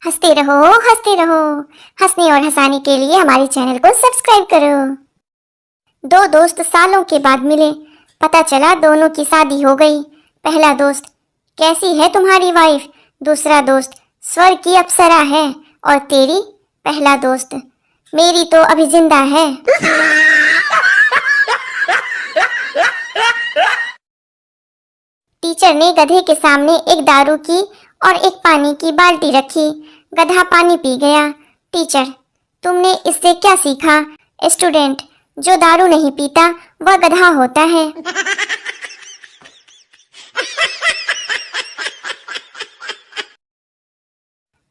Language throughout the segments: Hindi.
हंसते रहो हंसते रहो। हंसने और हंसाने के लिए हमारे चैनल को सब्सक्राइब करो। दो दोस्त सालों के बाद मिले, पता चला दोनों की शादी हो गई। पहला दोस्त, कैसी है तुम्हारी वाइफ? दूसरा दोस्त, स्वर्ग की अप्सरा है। और तेरी? पहला दोस्त, मेरी तो अभी जिंदा है। टीचर ने गधे के सामने एक दारू की और एक पानी की बाल्टी रखी। गधा पानी पी गया। टीचर, तुमने इससे क्या सीखा? स्टूडेंट, जो दारू नहीं पीता वह गधा होता है।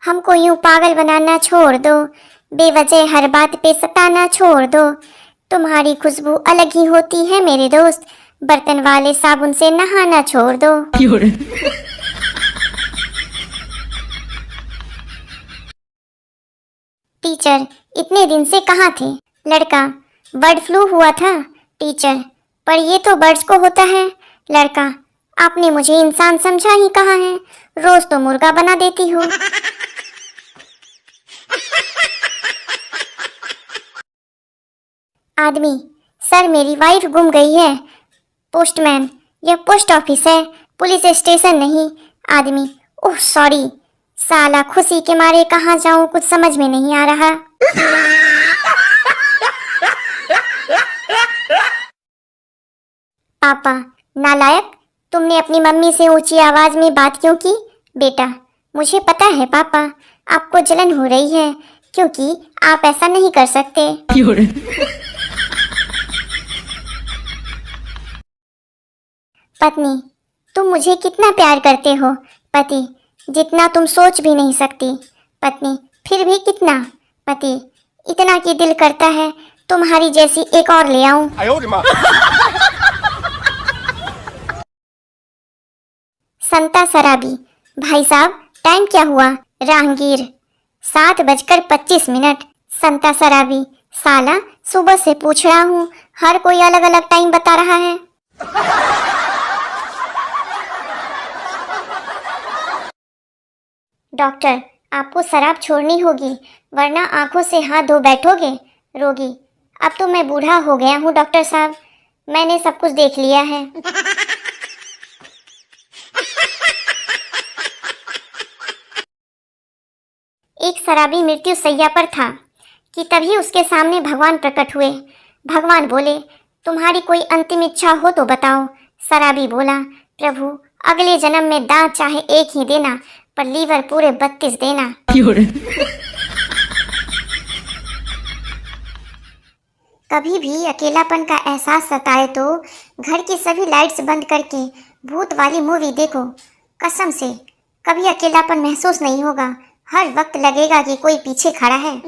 हमको यूं पागल बनाना छोड़ दो, बेवजह हर बात पे सताना छोड़ दो। तुम्हारी खुशबू अलग ही होती है मेरे दोस्त, बर्तन वाले साबुन से नहाना छोड़ दो। टीचर, इतने दिन से कहाँ थे? लड़का, बर्ड फ्लू हुआ था। टीचर, पर ये तो बर्ड्स को होता है। लड़का, आपने मुझे इंसान समझा ही कहाँ है, रोज तो मुर्गा बना देती हो। आदमी, सर मेरी वाइफ गुम गई है। पोस्टमैन, यह पोस्ट ऑफिस है, पुलिस स्टेशन नहीं। आदमी, ओह सॉरी। साला, खुशी के मारे कहाँ जाऊं कुछ समझ में नहीं आ रहा। पापा, नालायक, तुमने अपनी मम्मी से ऊंची आवाज में बात क्यों की? बेटा, मुझे पता है पापा, आपको जलन हो रही है क्योंकि आप ऐसा नहीं कर सकते। पत्नी, तुम मुझे कितना प्यार करते हो? पति, जितना तुम सोच भी नहीं सकती। पत्नी, फिर भी कितना? पति, इतना कि दिल करता है तुम्हारी जैसी एक और ले आऊं। संता शराबी, भाई साहब टाइम क्या हुआ? राहगीर, 7:25। संता शराबी, साला सुबह से पूछ रहा हूँ, हर कोई अलग अलग टाइम बता रहा है। डॉक्टर, आपको शराब छोड़नी होगी वरना आंखों से हाथ धो बैठोगे। रोगी, अब तो मैं बूढ़ा हो गया हूँ डॉक्टर साहब, मैंने सब कुछ देख लिया है। एक शराबी मृत्यु शैया पर था कि तभी उसके सामने भगवान प्रकट हुए। भगवान बोले, तुम्हारी कोई अंतिम इच्छा हो तो बताओ। शराबी बोला, प्रभु अगले जन्म में दांत चाहे एक ही देना पर लीवर पूरे 32 देना। कभी भी अकेलापन का एहसास सताए तो घर की सभी लाइट्स बंद करके भूत वाली मूवी देखो। कसम से कभी अकेलापन महसूस नहीं होगा, हर वक्त लगेगा कि कोई पीछे खड़ा है।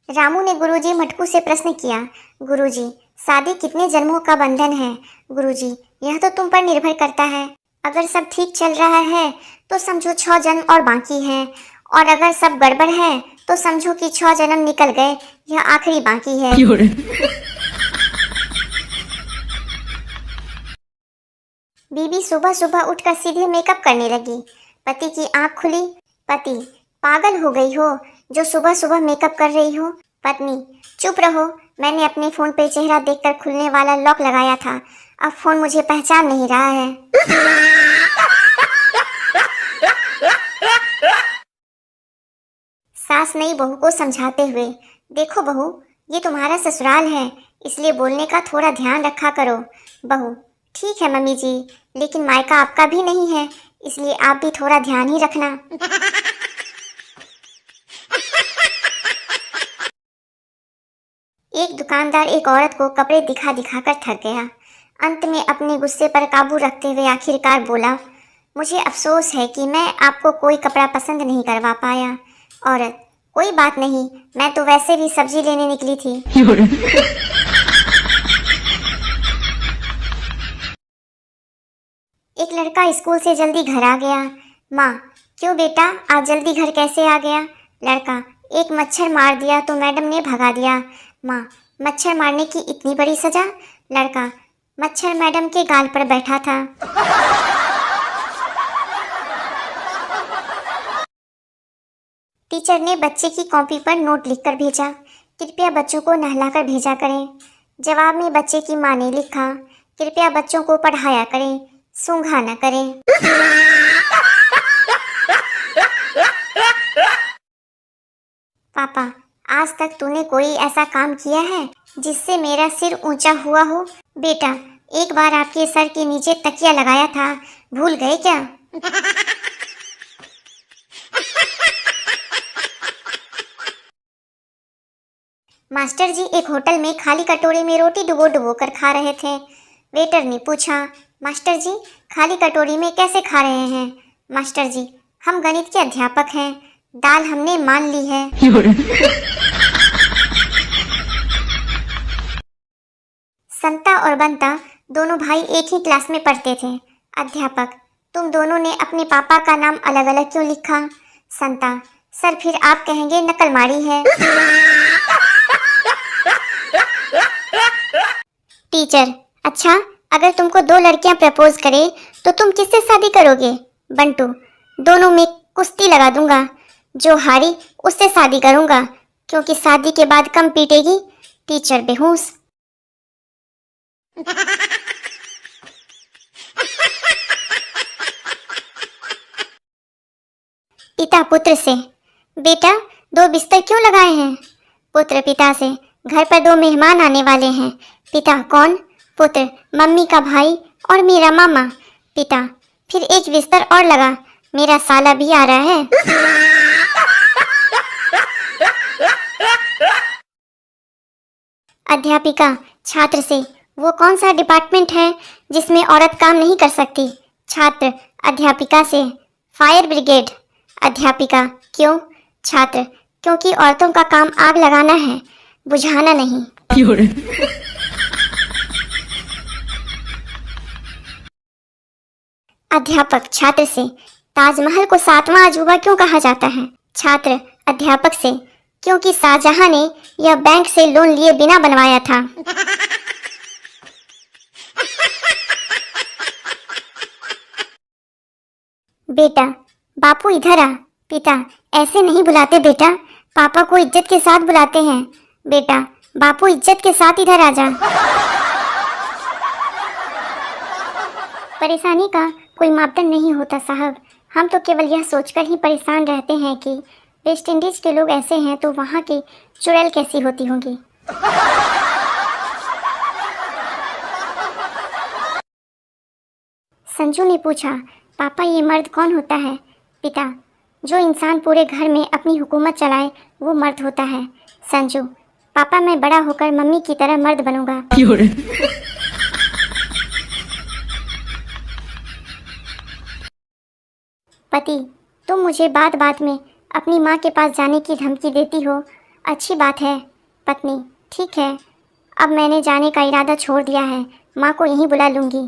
रामू ने गुरुजी मटकू से प्रश्न किया, गुरुजी शादी कितने जन्मों का बंधन है? गुरुजी, यह तो तुम पर निर्भर करता है। अगर सब ठीक चल रहा है तो समझो 6 जन्म और बाकी है, और अगर सब गड़बड़ है तो समझो कि 6 जन्म निकल गए, यह आखिरी बाकी है। बीबी सुबह सुबह उठकर सीधे मेकअप करने लगी। पति की आंख खुली। पति, पागल हो गई हो जो सुबह सुबह मेकअप कर रही हो? पत्नी, चुप रहो, मैंने अपने फोन पे चेहरा देखकर खुलने वाला लॉक लगाया था, अब फोन मुझे पहचान नहीं रहा है। सास नई बहू को समझाते हुए, देखो बहू, ये तुम्हारा ससुराल है, इसलिए बोलने का थोड़ा ध्यान रखा करो। बहू, ठीक है मम्मी जी, लेकिन मायका आपका भी नहीं है, इसलिए आप भी थोड़ा ध्यान ही रखना। एक दुकानदार एक औरत को कपड़े दिखा दिखा कर थक गया। अंत में अपने गुस्से पर काबू रखते हुए आखिरकार बोला, मुझे अफसोस है कि मैं आपको कोई कपड़ा पसंद नहीं करवा पाया। औरत, कोई बात नहीं, मैं तो वैसे भी सब्जी लेने निकली थी। एक लड़का स्कूल से जल्दी घर आ गया। माँ, क्यों बेटा आज जल्दी घर कैसे आ गया? लड़का, एक मच्छर मार दिया तो मैडम ने भगा दिया। माँ, मच्छर मारने की इतनी बड़ी सजा? लड़का, मच्छर मैडम के गाल पर बैठा था। टीचर ने बच्चे की कॉपी पर नोट लिखकर भेजा, कृपया बच्चों को नहलाकर भेजा करें। जवाब में बच्चे की माँ ने लिखा, कृपया बच्चों को पढ़ाया करें, सूंघा न करें। पापा, आज तक तूने कोई ऐसा काम किया है जिससे मेरा सिर ऊंचा हुआ हो? बेटा, एक बार आपके सर के नीचे तकिया लगाया था, भूल गए क्या? मास्टर जी एक होटल में खाली कटोरे में रोटी डुबो डुबो कर खा रहे थे। वेटर ने पूछा, मास्टर जी खाली कटोरी में कैसे खा रहे हैं? मास्टर जी, हम गणित के अध्यापक हैं, दाल हमने मान ली है। संता और बंता दोनों भाई एक ही क्लास में पढ़ते थे। अध्यापक, तुम दोनों ने अपने पापा का नाम अलग अलग क्यों लिखा? संता, सर फिर आप कहेंगे नकल मारी है। टीचर, अच्छा अगर तुमको दो लड़कियां प्रपोज करें तो तुम किससे शादी करोगे? बंटू, दोनों में कुश्ती लगा दूंगा, जो हारी उससे शादी करूंगा, क्योंकि शादी के बाद कम पीटेगी। टीचर बेहोश। पिता पुत्र से, बेटा दो बिस्तर क्यों लगाए हैं? पुत्र पिता से, घर पर दो मेहमान आने वाले हैं। पिता, कौन? पुत्र, मम्मी का भाई और मेरा मामा। पिता, फिर एक बिस्तर और लगा, मेरा साला भी आ रहा है। अध्यापिका छात्र से, वो कौन सा डिपार्टमेंट है जिसमें औरत काम नहीं कर सकती? छात्र अध्यापिका से, फायर ब्रिगेड। अध्यापिका, क्यों? छात्र, क्योंकि औरतों का काम आग लगाना है, बुझाना नहीं। अध्यापक छात्र से, ताजमहल को 7वां अजूबा क्यों कहा जाता है? छात्र अध्यापक से, क्योंकि शाहजहां ने यह बैंक से लोन लिए बिना बनवाया था। बेटा, बापू इधर आ। पिता, ऐसे नहीं बुलाते बेटा, पापा को इज्जत के साथ बुलाते हैं। बेटा, बापू इज्जत के साथ इधर आ जा। परेशानी का कोई मापदंड नहीं होता साहब, हम तो केवल यह सोचकर ही परेशान रहते हैं कि वेस्ट इंडीज के लोग ऐसे हैं तो वहाँ की चुड़ैल कैसी होती होंगी। संजू ने पूछा, पापा ये मर्द कौन होता है? पिता, जो इंसान पूरे घर में अपनी हुकूमत चलाए वो मर्द होता है। संजू, पापा मैं बड़ा होकर मम्मी की तरह मर्द बनूंगा। पति, तुम मुझे बात बात में अपनी माँ के पास जाने की धमकी देती हो, अच्छी बात है। पत्नी, ठीक है, अब मैंने जाने का इरादा छोड़ दिया है, माँ को यहीं बुला लूंगी।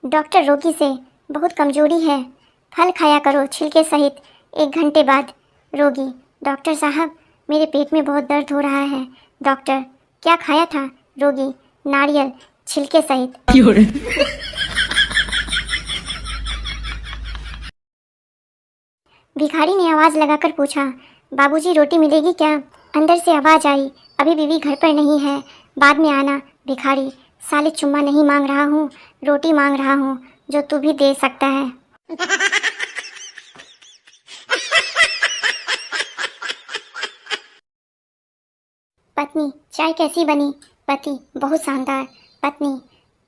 डॉक्टर रोगी से, बहुत कमजोरी है, फल खाया करो छिलके सहित 1 घंटे बाद। रोगी, डॉक्टर साहब मेरे पेट में बहुत दर्द हो रहा है। डॉक्टर, क्या खाया था? रोगी, नारियल छिलके सहित। भिखारी ने आवाज लगाकर पूछा, बाबूजी रोटी मिलेगी क्या? अंदर से आवाज आई, अभी बीवी घर पर नहीं है, बाद में आना। भिखारी, साले चुम्मा नहीं मांग रहा हूँ, रोटी मांग रहा हूँ, जो तू भी दे सकता है। पत्नी, चाय कैसी बनी? पति, बहुत शानदार। पत्नी,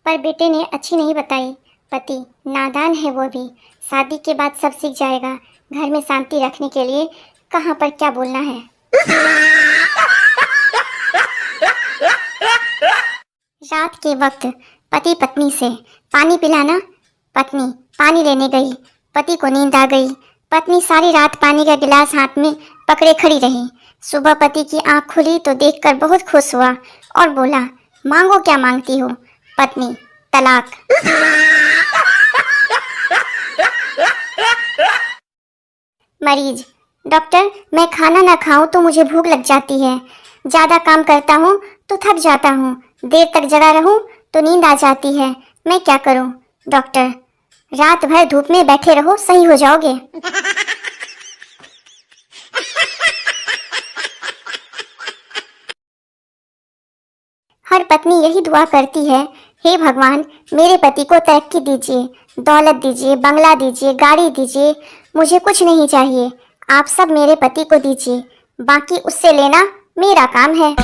पर बेटे ने अच्छी नहीं बताई। पति, नादान है वो भी, शादी के बाद सब सीख जाएगा, घर में शांति रखने के लिए कहाँ पर क्या बोलना है। रात के वक्त पति पत्नी से, पानी पिलाना। पत्नी पानी लेने गई, पति को नींद आ गई। पत्नी सारी रात पानी का गिलास हाथ में पकड़े खड़ी रही। सुबह पति की आंख खुली तो देखकर बहुत खुश हुआ और बोला, मांगो क्या मांगती हो? पत्नी, तलाक। मरीज, डॉक्टर मैं खाना ना खाऊं तो मुझे भूख लग जाती है, ज़्यादा काम करता हूँ तो थक जाता हूँ, देर तक जगा रहूं तो नींद आ जाती है, मैं क्या करूं? डॉक्टर, रात भर धूप में बैठे रहो, सही हो जाओगे। हर पत्नी यही दुआ करती है, हे भगवान मेरे पति को तरक्की दीजिए, दौलत दीजिए, बंगला दीजिए, गाड़ी दीजिए, मुझे कुछ नहीं चाहिए, आप सब मेरे पति को दीजिए, बाकी उससे लेना मेरा काम है।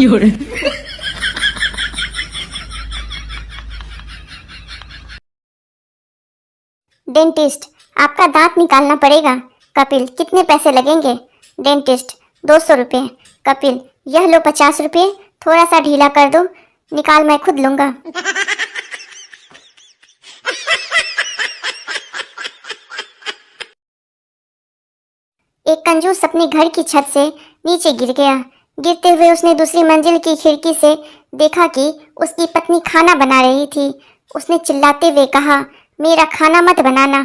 डेंटिस्ट, आपका दांत निकालना पड़ेगा। कपिल, कितने पैसे लगेंगे? डेंटिस्ट, 200 रुपये। कपिल, यह लो 50 रुपये, थोड़ा सा ढीला कर दो, निकाल मैं खुद लूंगा। एक कंजूस अपने घर की छत से नीचे गिर गया। गिरते हुए उसने दूसरी मंजिल की खिड़की से देखा कि उसकी पत्नी खाना बना रही थी। उसने चिल्लाते हुए कहा, मेरा खाना मत बनाना।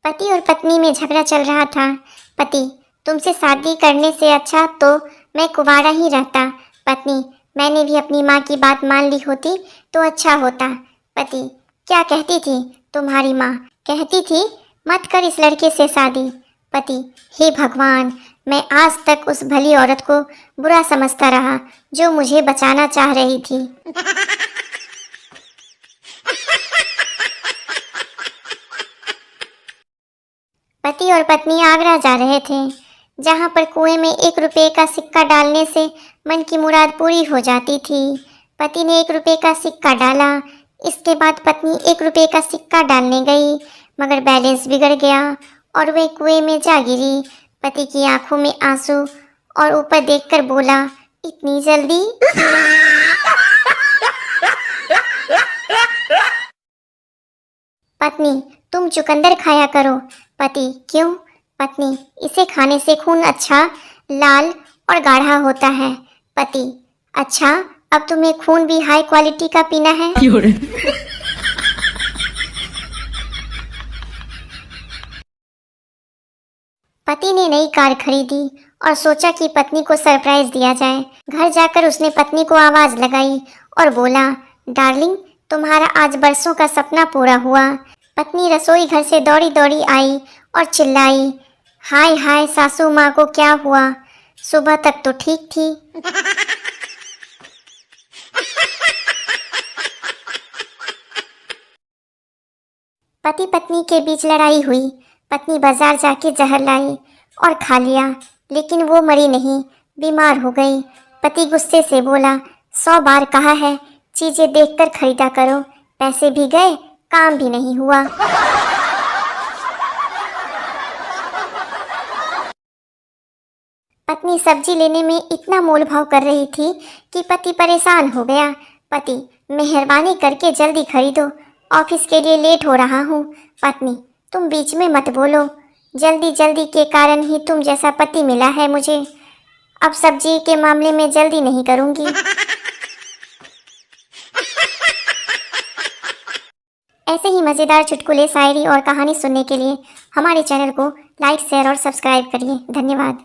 पति और पत्नी में झगड़ा चल रहा था। पति, तुमसे शादी करने से अच्छा तो मैं कुंवारा ही रहता। पत्नी, मैंने भी अपनी माँ की बात मान ली होती तो अच्छा होता। पति, क्या कहती थी तुम्हारी माँ? कहती थी मत कर इस लड़के से शादी। पति, हे भगवान, मैं आज तक उस भली औरत को बुरा समझता रहा जो मुझे बचाना चाह रही थी। पति और पत्नी आगरा जा रहे थे, जहाँ पर कुएं में 1 रुपये का सिक्का डालने से मन की मुराद पूरी हो जाती थी। पति ने 1 रुपये का सिक्का डाला। इसके बाद पत्नी 1 रुपये का सिक्का डालने गई, मगर बैलेंस बिगड़ गया और वे कुएं में जा गिरी। पति की आंखों में आंसू और ऊपर देखकर बोला, इतनी जल्दी? पत्नी, तुम चुकंदर खाया करो। पति, क्यों? पत्नी, इसे खाने से खून अच्छा, लाल और गाढ़ा होता है। पति, अच्छा, अब तुम्हें खून भी हाई क्वालिटी का पीना है? पति ने नई कार खरीदी और सोचा कि पत्नी को सरप्राइज दिया जाए। घर जाकर उसने पत्नी को आवाज लगाई और बोला, डार्लिंग, तुम्हारा आज बरसों का सपना पूरा हुआ। पत्नी रसोई घर से दौड़ी दौड़ी आई और चिल्लाई, हाय हाय सासू माँ को क्या हुआ? सुबह तक तो ठीक थी। पति पत्नी के बीच लड़ाई हुई। पत्नी बाजार जाके जहर लाई और खा लिया, लेकिन वो मरी नहीं, बीमार हो गई। पति गुस्से से बोला, 100 बार कहा है चीजें देखकर खरीदा करो, पैसे भी गए, काम भी नहीं हुआ। पत्नी सब्जी लेने में इतना मोल भाव कर रही थी कि पति परेशान हो गया। पति, मेहरबानी करके जल्दी खरीदो, ऑफिस के लिए लेट हो रहा हूँ। पत्नी, तुम बीच में मत बोलो, जल्दी जल्दी के कारण ही तुम जैसा पति मिला है मुझे। अब सब्जी के मामले में जल्दी नहीं करूँगी। ऐसे ही मज़ेदार चुटकुले, शायरी और कहानी सुनने के लिए हमारे चैनल को लाइक, शेयर और सब्सक्राइब करिए। धन्यवाद।